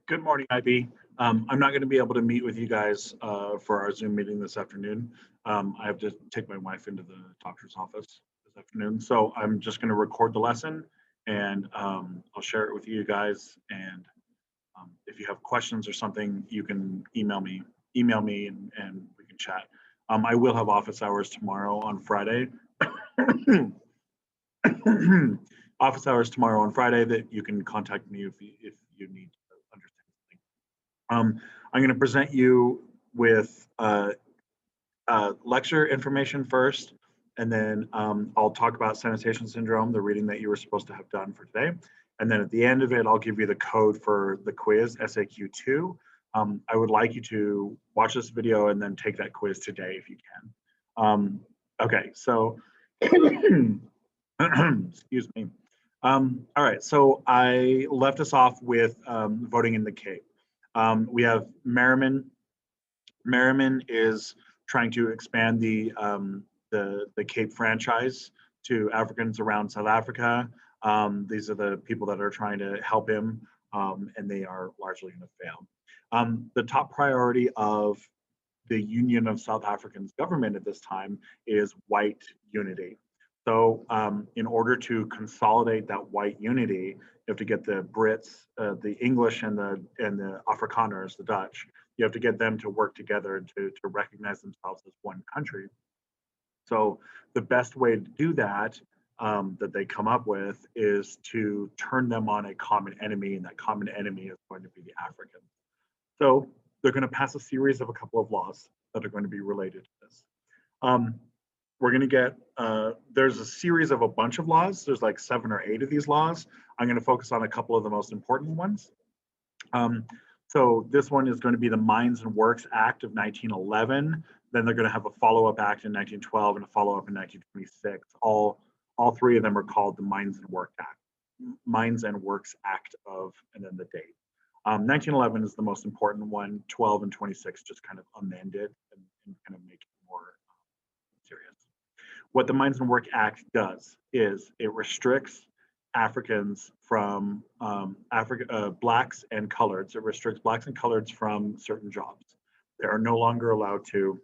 Good morning, IB. I'm not going to be able to meet with you guys for our Zoom meeting this afternoon. I have to take my wife into the doctor's office this afternoon, so I'm just going to record the lesson and I'll share it with you guys. And if you have questions or something, you can email me, and we can chat. I will have office hours tomorrow on Friday. Office hours tomorrow on Friday that you can contact me if you need to understand something. I'm going to present you with lecture information first, and then I'll talk about sanitation syndrome, the reading that you were supposed to have done for today. And then at the end of it, I'll give you the code for the quiz, SAQ2. I would like you to watch this video and then take that quiz today if you can. Okay, so excuse me. All right, so I left us off with voting in the Cape. We have Merriman. Merriman is trying to expand the Cape franchise to Africans around South Africa. These are the people that are trying to help him, and they are largely going to fail. The top priority of the Union of South Africans government at this time is white unity. So in order to consolidate that white unity, you have to get the Brits, the English, and the Afrikaners, the Dutch. You have to get them to work together to recognize themselves as one country. So the best way to do that that they come up with is to turn them on a common enemy, and that common enemy is going to be the Africans. So they're going to pass a series of a couple of laws that are going to be related to this. We're going to get, there's a series of a bunch of laws. There's like 7 or 8 of these laws. I'm going to focus on a couple of the most important ones. So this one is going to be the Mines and Works Act of 1911. Then they're going to have a follow-up act in 1912 and a follow-up in 1926. All 3 of them are called the Mines and Works Act of, and then the date. 1911 is the most important one. 12 and 26 just kind of amend it and kind of make it more serious. What the Mines and Work Act does is it restricts Africans from blacks and coloreds. It restricts blacks and coloreds from certain jobs. They are no longer allowed to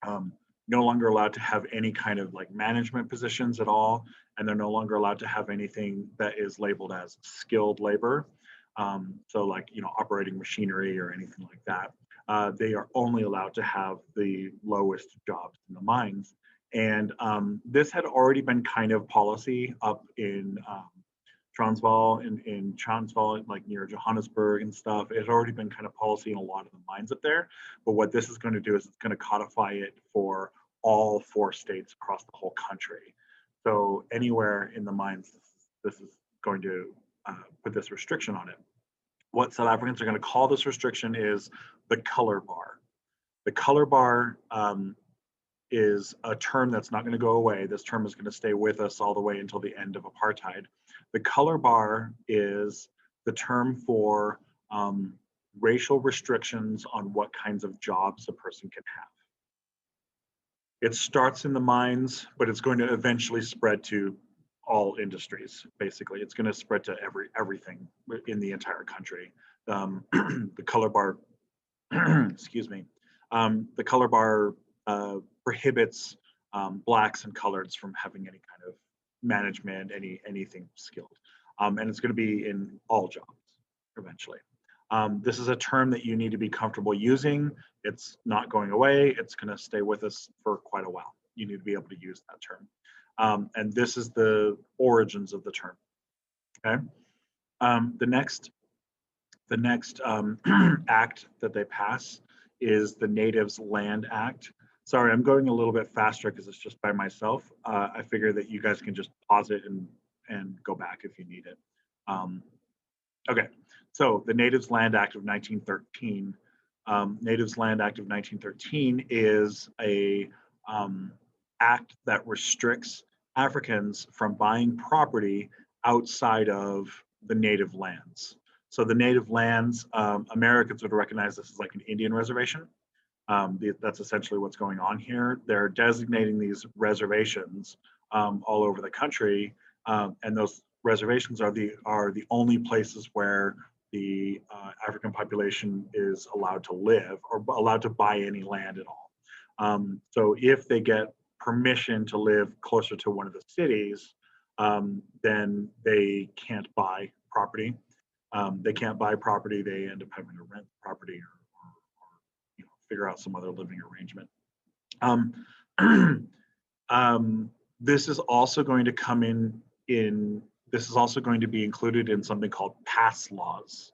have any kind of like management positions at all, and they're no longer allowed to have anything that is labeled as skilled labor. So like, operating machinery or anything like that. They are only allowed to have the lowest jobs in the mines. And this had already been kind of policy up in Transvaal, in Transvaal, like near Johannesburg and stuff. It had already been kind of policy in a lot of the mines up there. But what this is going to do is it's going to codify it for all 4 states across the whole country. So anywhere in the mines, this is going to put this restriction on it. What South Africans are going to call this restriction is the color bar. The color bar is a term that's not going to go away. This term is going to stay with us all the way until the end of apartheid. The color bar is the term for racial restrictions on what kinds of jobs a person can have. It starts in the mines, but it's going to eventually spread to all industries. Basically, it's going to spread to everything in the entire country. The color bar, excuse me, the color bar prohibits blacks and coloreds from having any kind of management, anything skilled, and it's going to be in all jobs eventually. This is a term that you need to be comfortable using. It's not going away. It's going to stay with us for quite a while. You need to be able to use that term. And this is the origins of the term. Okay. The next act that they pass is the Natives Land Act. Sorry, I'm going a little bit faster because it's just by myself. I figure that you guys can just pause it and go back if you need it. Okay, so the Natives Land Act of 1913. Natives Land Act of 1913 is a act that restricts Africans from buying property outside of the native lands. So the native lands, Americans would recognize this as like an Indian reservation. That's essentially what's going on here. They're designating these reservations all over the country, and those reservations are the only places where the African population is allowed to live or allowed to buy any land at all. So if they get permission to live closer to one of the cities, then they can't buy property. They can't buy property. They end up having to rent property or figure out some other living arrangement. Um, this is also going to come in. This is also going to be included in something called pass laws,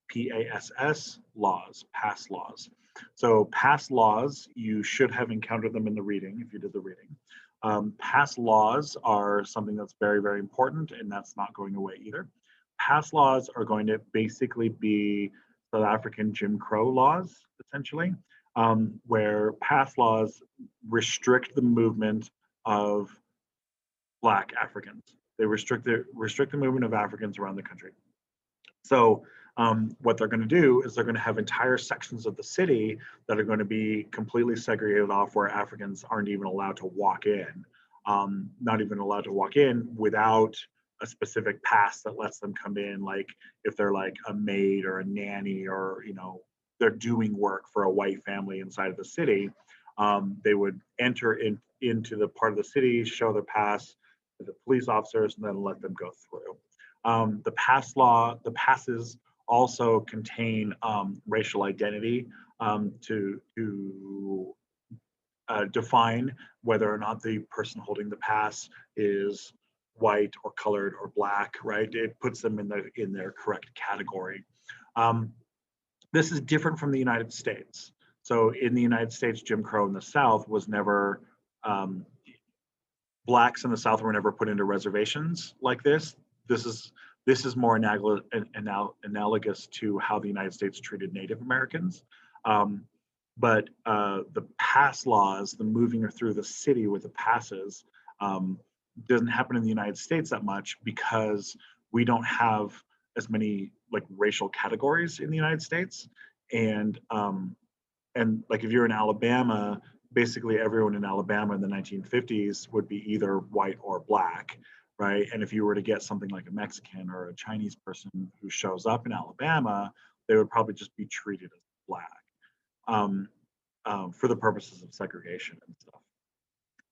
PASS laws, pass laws. So pass laws, you should have encountered them in the reading if you did the reading. Pass laws are something that's very, very important, and that's not going away either. Pass laws are going to basically be South African Jim Crow laws, essentially, where pass laws restrict the movement of Black Africans. They restrict the movement of Africans around the country. So what they're going to do is they're going to have entire sections of the city that are going to be completely segregated off, where Africans aren't even allowed to walk in, not even allowed to walk in without a specific pass that lets them come in. Like if they're like a maid or a nanny, or they're doing work for a white family inside of the city, they would enter into the part of the city, show their pass to the police officers, and then let them go through. The passes also contain racial identity to define whether or not the person holding the pass is white or colored or Black, right? It puts them in their correct category. This is different from the United States. So in the United States, Jim Crow in the South was never, Blacks in the South were never put into reservations like this. This is more analogous to how the United States treated Native Americans. But the pass laws, the moving through the city with the passes, doesn't happen in the United States that much because we don't have as many like racial categories in the United States. And like if you're in Alabama, basically everyone in Alabama in the 1950s would be either white or Black, right? And if you were to get something like a Mexican or a Chinese person who shows up in Alabama, they would probably just be treated as Black for the purposes of segregation and stuff.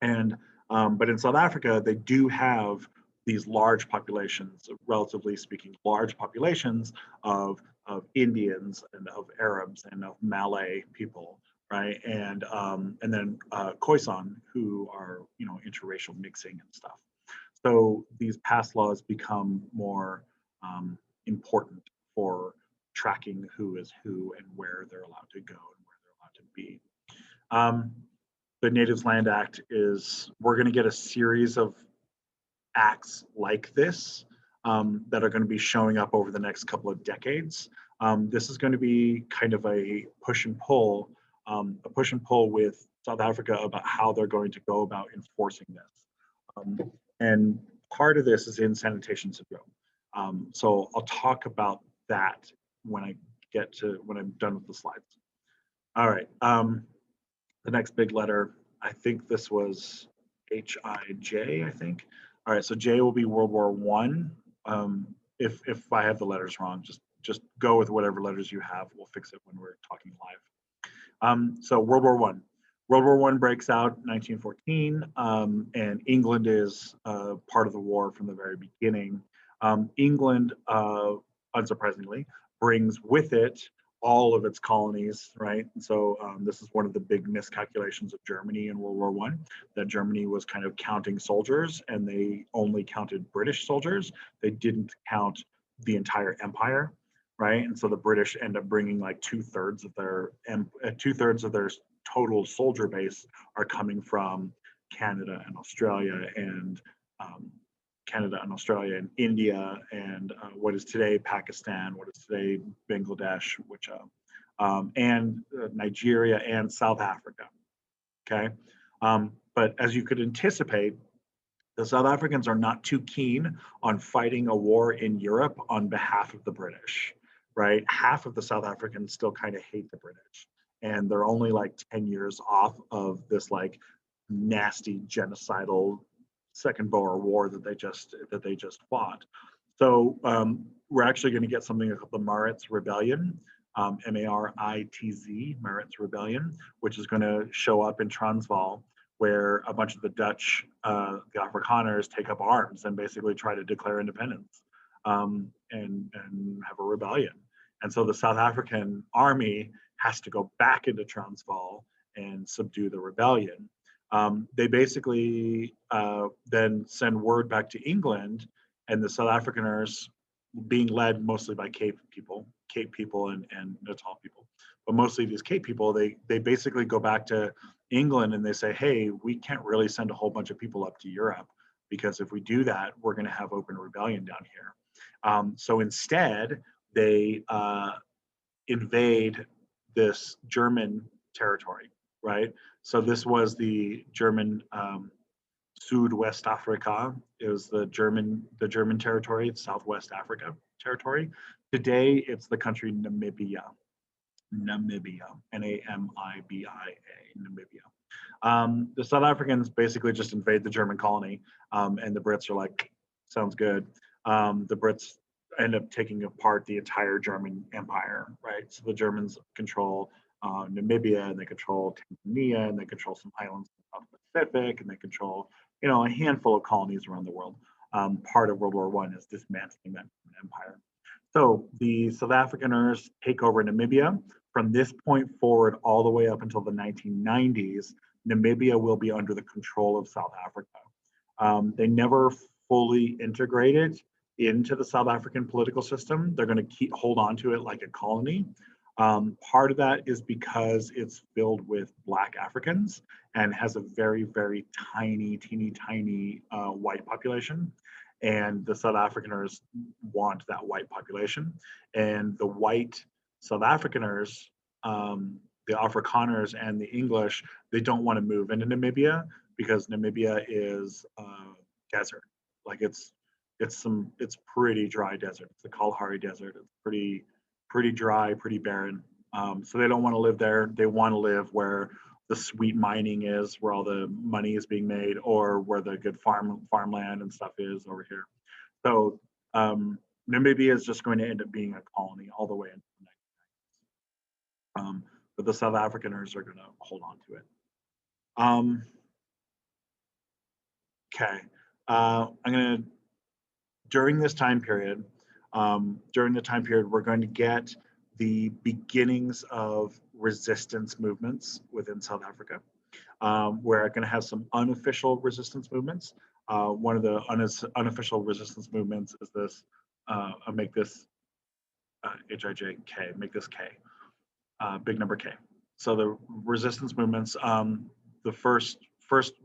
And but in South Africa, they do have these large populations, relatively speaking, large populations of Indians and of Arabs and of Malay people, right? And then Khoisan, who are interracial mixing and stuff. So these pass laws become more important for tracking who is who and where they're allowed to go and where they're allowed to be. The Natives Land Act we're going to get a series of acts like this that are going to be showing up over the next couple of decades. This is going to be kind of a push and pull with South Africa about how they're going to go about enforcing this. And part of this is in sanitation syndrome. So I'll talk about that when I'm done with the slides. All right. The next big letter, I think this was H-I-J, I think. All right, so J will be World War One. If I have the letters wrong, just go with whatever letters you have. We'll fix it when we're talking live. So World War One. World War One breaks out in 1914, and England is part of the war from the very beginning. England, unsurprisingly, brings with it all of its colonies, right? So this is one of the big miscalculations of Germany in World War One, that Germany was kind of counting soldiers, and they only counted British soldiers. They didn't count the entire empire, right? And so the British end up bringing like 2/3 of their total soldier base are coming from Canada and Australia and India, and what is today Pakistan, what is today Bangladesh, which and Nigeria and South Africa. Okay, but as you could anticipate, the South Africans are not too keen on fighting a war in Europe on behalf of the British, right? Half of the South Africans still kind of hate the British, and they're only like 10 years off of this like nasty genocidal Second Boer War that they just fought. So we're actually going to get something called the Maritz Rebellion, Maritz, Maritz Rebellion, which is going to show up in Transvaal, where a bunch of the Dutch, the Afrikaners, take up arms and basically try to declare independence, and have a rebellion. And so the South African army has to go back into Transvaal and subdue the rebellion. They basically then send word back to England, and the South Afrikaners, being led mostly by Cape people and Natal people, but mostly these Cape people, they basically go back to England and they say, hey, we can't really send a whole bunch of people up to Europe, because if we do that, we're going to have open rebellion down here. So instead, they invade this German territory, right? So this was the German West Africa. It was the German territory, Southwest Africa territory. Today, it's the country Namibia. Namibia, Namibia. The South Africans basically just invade the German colony, and the Brits are like, sounds good. The Brits end up taking apart the entire German empire, right? So the Germans control Namibia, and they control Tanzania, and they control some islands in the South Pacific, and they control, a handful of colonies around the world. Part of World War I is dismantling that empire. So the South Afrikaners take over Namibia. From this point forward, all the way up until the 1990s, Namibia will be under the control of South Africa. They never fully integrated into the South African political system. They're going to hold on to it like a colony. Part of that is because it's filled with Black Africans and has a very, very teeny tiny white population. And the South Afrikaners want that white population. And the white South Afrikaners, the Afrikaners and the English, they don't want to move into Namibia because Namibia is desert. Like it's pretty dry desert. It's the Kalahari Desert. It's pretty dry, pretty barren. So they don't want to live there. They want to live where the sweet mining is, where all the money is being made, or where the good farmland and stuff is over here. So Namibia is just going to end up being a colony all the way into the 1990s. But the South Afrikaners are going to hold on to it. Okay. I'm going to, during this time period, we're going to get the beginnings of resistance movements within South Africa. We're going to have some unofficial resistance movements. One of the unofficial resistance movements is this, I'll make this HIJK, make this K, big number K. So the resistance movements, the first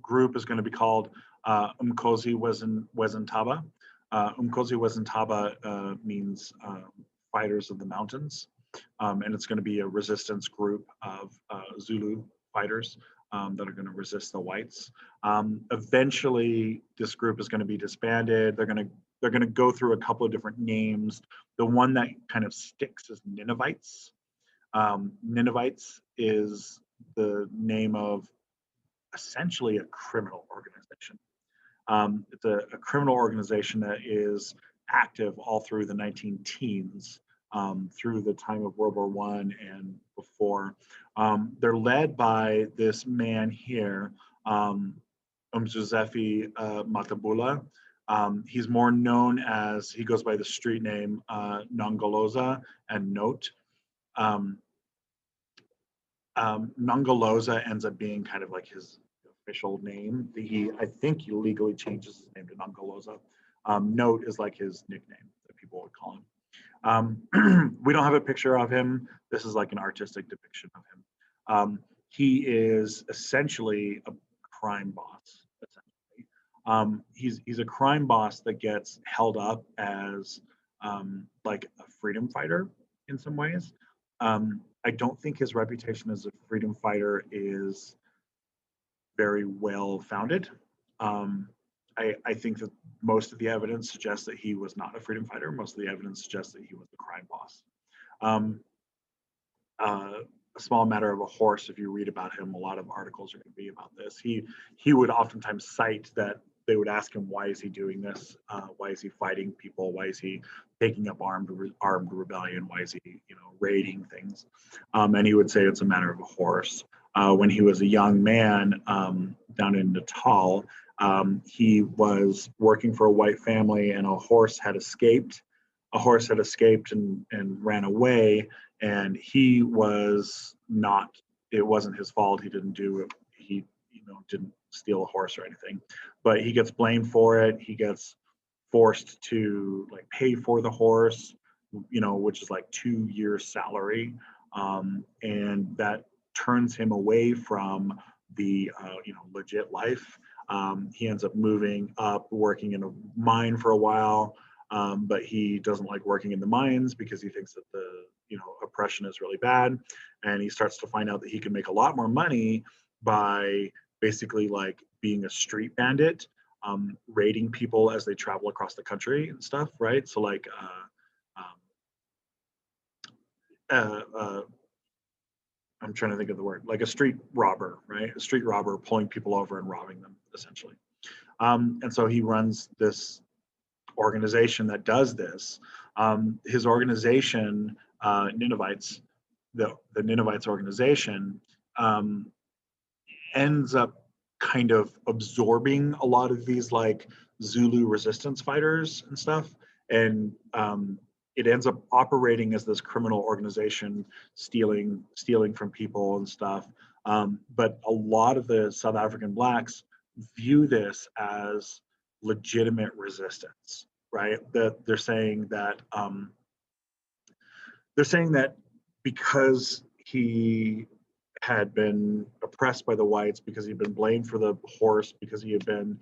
group is going to be called Umkhosi Wezentaba. Umkhosi Wezentaba means fighters of the mountains, and it's going to be a resistance group of Zulu fighters that are going to resist the whites. Eventually, this group is going to be disbanded. They're going to go through a couple of different names. The one that kind of sticks is Ninevites. Ninevites is the name of essentially a criminal organization. It's a criminal organization that is active all through the 19-teens, through the time of World War I and before. They're led by this man here, Mzuzefi Matabula. He's more known as, he goes by the street name Nongoloza and Note. Nongoloza ends up being kind of like his official name. I think he legally changes his name to Nongoloza. Note is like his nickname that people would call him. We don't have a picture of him. This is like an artistic depiction of him. He is essentially a crime boss. He's a crime boss that gets held up as like a freedom fighter in some ways. I don't think his reputation as a freedom fighter is very well founded. I think that most of the evidence suggests that he was not a freedom fighter. Most of the evidence suggests that he was a crime boss. A small matter of a horse, if you read about him, a lot of articles are going to be about this. He would oftentimes cite that they would ask him, why is he doing this? Why is he fighting people? Why is he taking up armed rebellion? Why is he, raiding things? And he would say it's a matter of a horse. When he was a young man down in Natal, he was working for a white family, and a horse had escaped. A horse had escaped and ran away, and he was not. It wasn't his fault. He didn't do it. He, didn't steal a horse or anything, but he gets blamed for it. He gets forced to like pay for the horse, which is like 2 years' salary, and that turns him away from the legit life. He ends up moving up, working in a mine for a while, but he doesn't like working in the mines because he thinks that the oppression is really bad, and he starts to find out that he can make a lot more money by basically like being a street bandit, raiding people as they travel across the country and stuff, right? So like I'm trying to think of the word, like a street robber, right? A street robber pulling people over and robbing them, essentially. And so he runs this organization that does this. His organization, Ninevites, the Ninevites organization, ends up kind of absorbing a lot of these like Zulu resistance fighters and stuff. And it ends up operating as this criminal organization, stealing from people and stuff. But a lot of the South African blacks view this as legitimate resistance, right? That they're saying that because he had been oppressed by the whites, because he'd been blamed for the horse, because he had been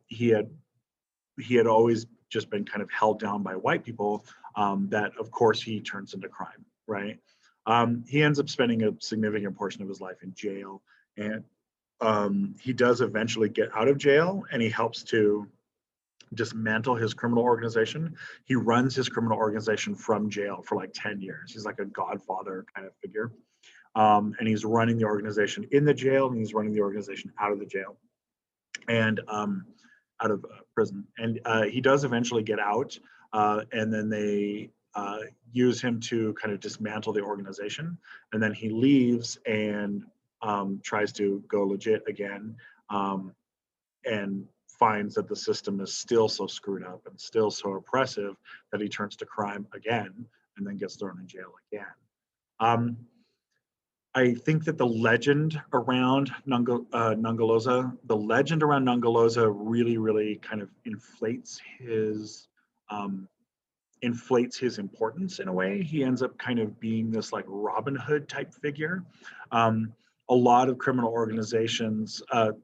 he had always just been kind of held down by white people, that of course he turns into crime, right? He ends up spending a significant portion of his life in jail, and he does eventually get out of jail, and he helps to dismantle his criminal organization. He runs his criminal organization from jail for like 10 years. He's like a godfather kind of figure. And he's running the organization in the jail, and he's running the organization out of the jail and out of prison. And he does eventually get out, and then they use him to kind of dismantle the organization. And then he leaves and tries to go legit again, and finds that the system is still so screwed up and still so oppressive that he turns to crime again and then gets thrown in jail again. I think that the legend around Nongoloza, really, really kind of inflates his importance in a way. He ends up kind of being this like Robin Hood type figure. A lot of criminal organizations, a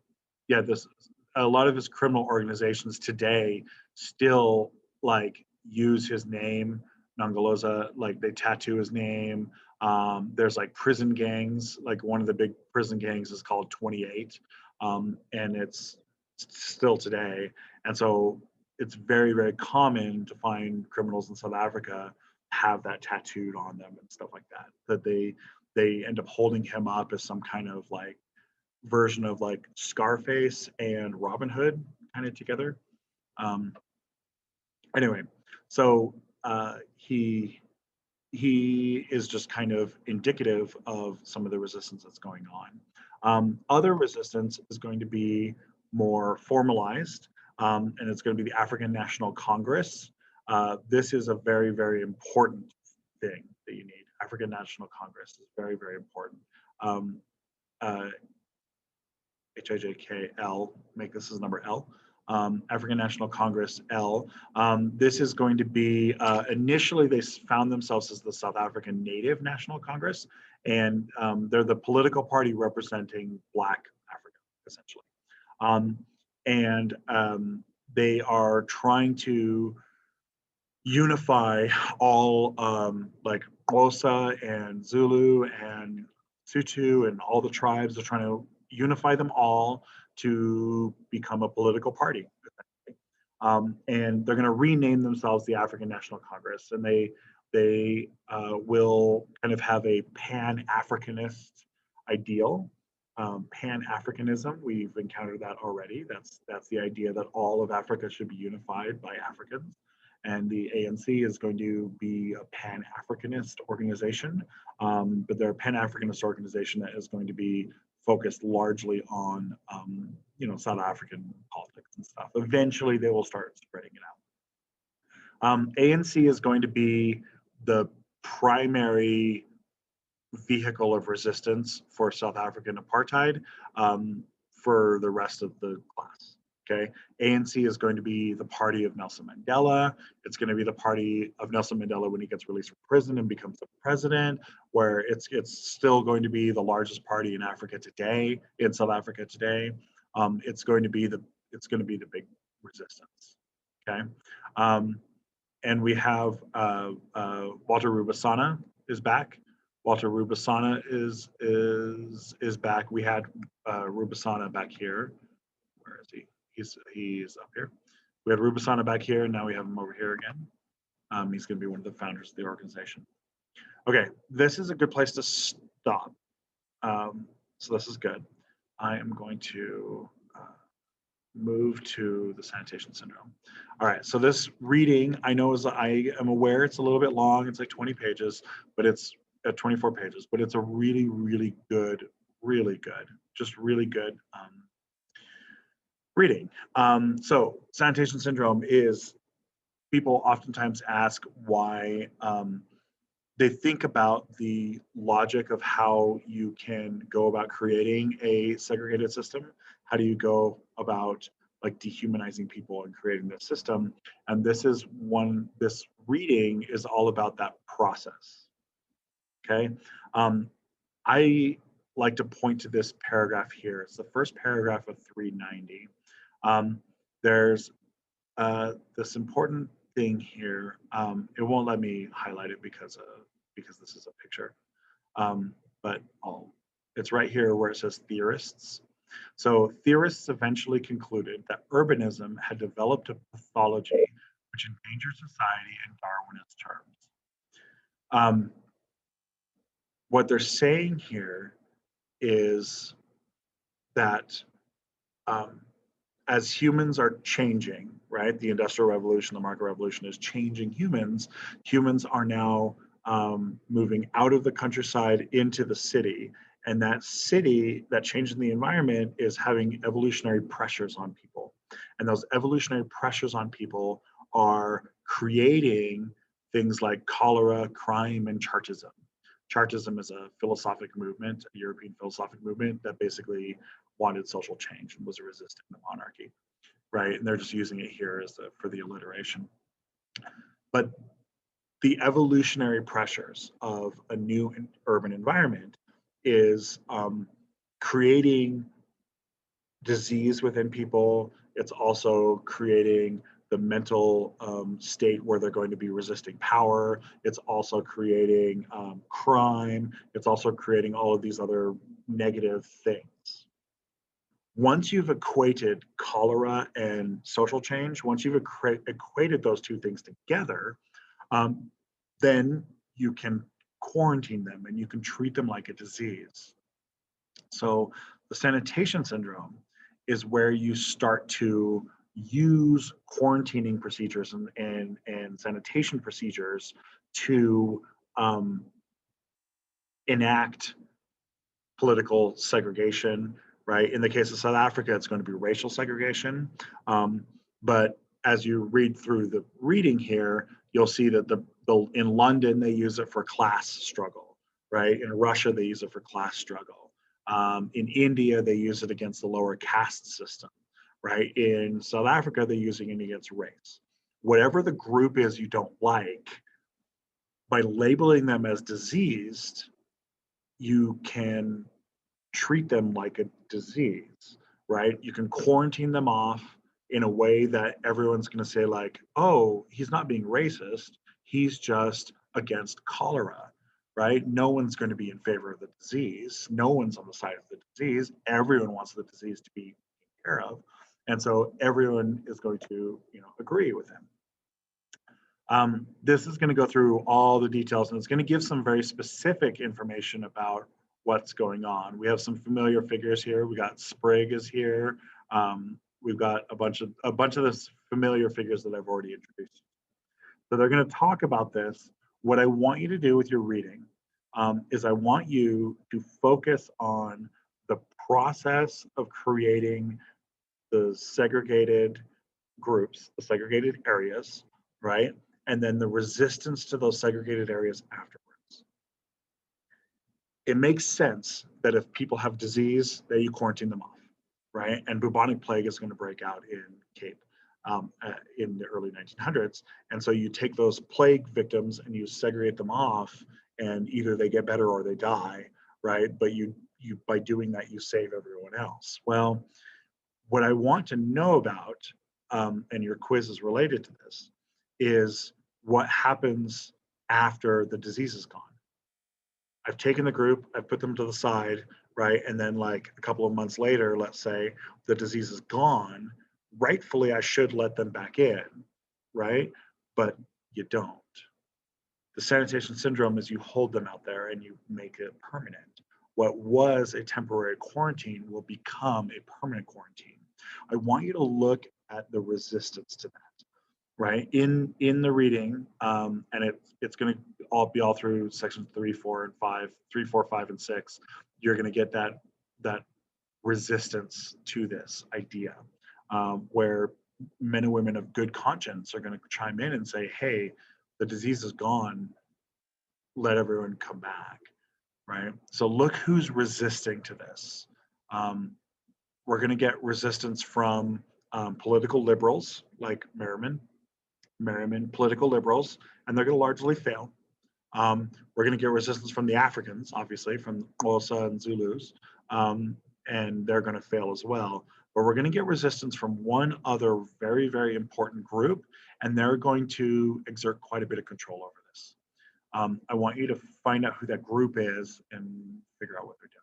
lot of his criminal organizations today still like use his name, Nongoloza, like they tattoo his name. There's like prison gangs, like one of the big prison gangs is called 28, and it's still today. And so it's very, very common to find criminals in South Africa have that tattooed on them and stuff like that, that they end up holding him up as some kind of like version of like Scarface and Robin Hood kind of together. Um, anyway, so he is just kind of indicative of some of the resistance that's going on. Other resistance is going to be more formalized, and it's going to be the African National Congress. This is a very, very important thing that you need. African National Congress is very, very important. HIJKL, make this as number L. African National Congress L. This is going to be, initially they found themselves as the South African Native National Congress, and they're the political party representing Black Africa, essentially. And they are trying to unify all like Xhosa and Zulu and Sotho and all the tribes. They're trying to unify them all to become a political party. And they're going to rename themselves the African National Congress, and they will kind of have a pan-Africanist ideal. Pan-Africanism, we've encountered that already. That's the idea that all of Africa should be unified by Africans, and the ANC is going to be a Pan-Africanist organization, but they're a Pan-Africanist organization that is going to be focused largely on, South African politics and stuff. Eventually, they will start spreading it out. ANC is going to be the primary vehicle of resistance for South African apartheid for the rest of the class. Okay, ANC is going to be the party of Nelson Mandela. It's going to be the party of Nelson Mandela when he gets released from prison and becomes the president. Where it's still going to be the largest party in Africa today, in South Africa today. It's going to be the big resistance. Okay, and we have Walter Rubusana is back. Walter Rubusana is back. We had Rubusana back here. Where is he? He's up here. We had Rubusana back here, and now we have him over here again. He's going to be one of the founders of the organization. Okay, this is a good place to stop. So this is good. I am going to move to the sanitation syndrome. All right, so this reading, I am aware it's a little bit long. It's like 20 pages, but it's 24 pages, but it's a really, really good, just really good reading. So sanitation syndrome is, people oftentimes ask why they think about the logic of how you can go about creating a segregated system. How do you go about like dehumanizing people and creating this system? And this reading is all about that process. Okay. I like to point to this paragraph here. It's the first paragraph of 390. There's this important thing here. It won't let me highlight it because this is a picture. But it's right here where it says theorists. So theorists eventually concluded that urbanism had developed a pathology which endangered society in Darwinist terms. What they're saying here is that as humans are changing, right? The Industrial Revolution, the market revolution is changing humans. Humans are now moving out of the countryside into the city. And that change in the environment is having evolutionary pressures on people. And those evolutionary pressures on people are creating things like cholera, crime, and Chartism. Chartism is a philosophic movement, a European philosophic movement that basically wanted social change and was resisting the monarchy, right? And they're just using it here for the alliteration. But the evolutionary pressures of a new urban environment is creating disease within people. It's also creating the mental state where they're going to be resisting power. It's also creating crime. It's also creating all of these other negative things. Once you've equated cholera and social change, once you've equated those two things together, then you can quarantine them and you can treat them like a disease. So the sanitation syndrome is where you start to use quarantining procedures and sanitation procedures to enact political segregation, right? In the case of South Africa, it's going to be racial segregation. But as you read through the reading here, you'll see that in London, they use it for class struggle, right? In Russia, they use it for class struggle. In India, they use it against the lower caste system, right? In South Africa, they're using it against race. Whatever the group is you don't like, by labeling them as diseased, you can treat them like a disease, right? You can quarantine them off in a way that everyone's going to say like, oh, he's not being racist. He's just against cholera, right? No one's going to be in favor of the disease. No one's on the side of the disease. Everyone wants the disease to be taken care of. And so everyone is going to, agree with him. This is going to go through all the details, and it's going to give some very specific information about what's going on. We have some familiar figures here. We got Sprigg is here. We've got a bunch of the familiar figures that I've already introduced. So they're going to talk about this. What I want you to do with your reading is I want you to focus on the process of creating the segregated groups, the segregated areas, right? And then the resistance to those segregated areas afterwards. It makes sense that if people have disease, that you quarantine them off, right? And bubonic plague is going to break out in Cape in the early 1900s. And so you take those plague victims and you segregate them off, and either they get better or they die, right? But you by doing that, you save everyone else. Well, what I want to know about, and your quiz is related to this, is what happens after the disease is gone. I've taken the group, I've put them to the side, right? And then, like a couple of months later, let's say the disease is gone, rightfully I should let them back in, right? But you don't. The sanitation syndrome is you hold them out there and you make it permanent. What was a temporary quarantine will become a permanent quarantine. I want you to look at the resistance to that, right? In the reading, and it's going to all be all through sections 3, 4, and 5, 3, 4, 5, and 6. You're going to get that resistance to this idea, where men and women of good conscience are going to chime in and say, "Hey, the disease is gone. Let everyone come back." Right? So look who's resisting to this. We're going to get resistance from political liberals like Merriman political liberals, and they're going to largely fail. We're going to get resistance from the Africans, obviously, from Xhosa and Zulus, and they're going to fail as well. But we're going to get resistance from one other very, very important group, and they're going to exert quite a bit of control over this. I want you to find out who that group is and figure out what they're doing.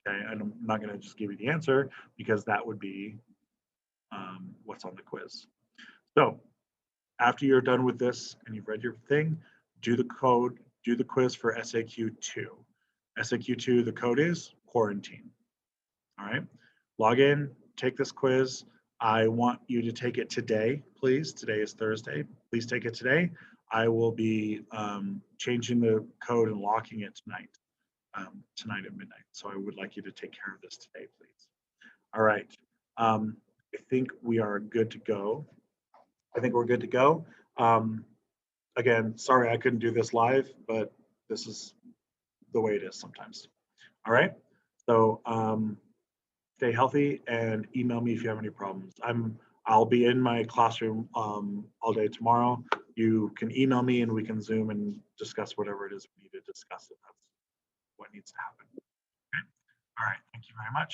Okay, and I'm not going to just give you the answer because that would be what's on the quiz. So after you're done with this and you've read your thing, do the quiz for SAQ2. SAQ2, the code is quarantine. All right, log in, take this quiz. I want you to take it today, please. Today is Thursday. Please take it today. I will be changing the code and locking it tonight at midnight. So I would like you to take care of this today, please. All right. I think we are good to go. I think we're good to go. Again, sorry I couldn't do this live, but this is the way it is sometimes. All right. So stay healthy and email me if you have any problems. I'll be in my classroom all day tomorrow. You can email me and we can Zoom and discuss whatever it is we need to discuss if that's what needs to happen. Okay. All right. Thank you very much.